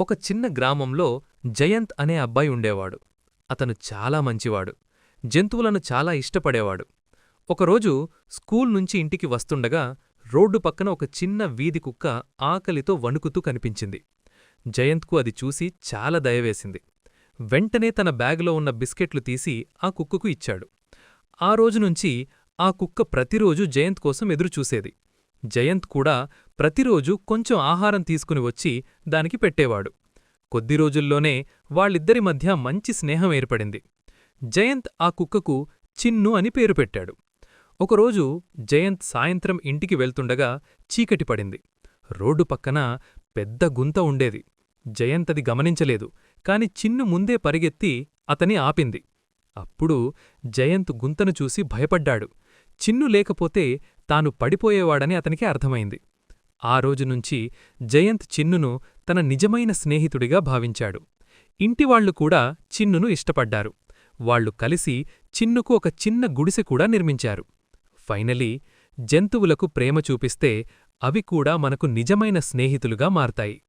ఒక చిన్న గ్రామంలో జయంత్ అనే అబ్బాయి ఉండేవాడు. అతను చాలా మంచివాడు. జంతువులను చాలా ఇష్టపడేవాడు. ఒకరోజు స్కూల్ నుంచి ఇంటికి వస్తుండగా రోడ్డు పక్కన ఒక చిన్న వీధి కుక్క ఆకలితో వణుకుతూ కనిపించింది. జయంత్కు అది చూసి చాలా దయవేసింది. వెంటనే తన బ్యాగులో ఉన్న బిస్కెట్లు తీసి ఆ కుక్కకు ఇచ్చాడు. ఆ రోజునుంచి ఆ కుక్క ప్రతిరోజూ జయంత్ కోసం ఎదురుచూసేది. జయంత్ కూడా ప్రతిరోజూ కొంచెం ఆహారం తీసుకుని వచ్చి దానికి పెట్టేవాడు. కొద్ది రోజుల్లోనే వాళ్ళిద్దరి మధ్య మంచి స్నేహం ఏర్పడింది. జయంత్ ఆ కుక్కకు చిన్ను అని పేరు పెట్టాడు. ఒకరోజు జయంత్ సాయంత్రం ఇంటికి వెళ్తుండగా చీకటి పడింది. రోడ్డు పక్కన పెద్ద గుంత ఉండేది. జయంత్ అది గమనించలేదు, కాని చిన్ను ముందే పరిగెత్తి అతని ఆపింది. అప్పుడు జయంత్ గుంతను చూసి భయపడ్డాడు. చిన్ను లేకపోతే తాను పడిపోయేవాడని అతనికి అర్థమైంది. ఆ రోజునుంచి జయంత్ చిన్నును తన నిజమైన స్నేహితుడిగా భావించాడు. ఇంటివాళ్లు కూడా చిన్నును ఇష్టపడ్డారు. వాళ్లు కలిసి చిన్నుకు ఒక చిన్న గుడిసె కూడా నిర్మించారు. ఫైనలీ, జంతువులకు ప్రేమ చూపిస్తే అవి కూడా మనకు నిజమైన స్నేహితులుగా మారతాయి.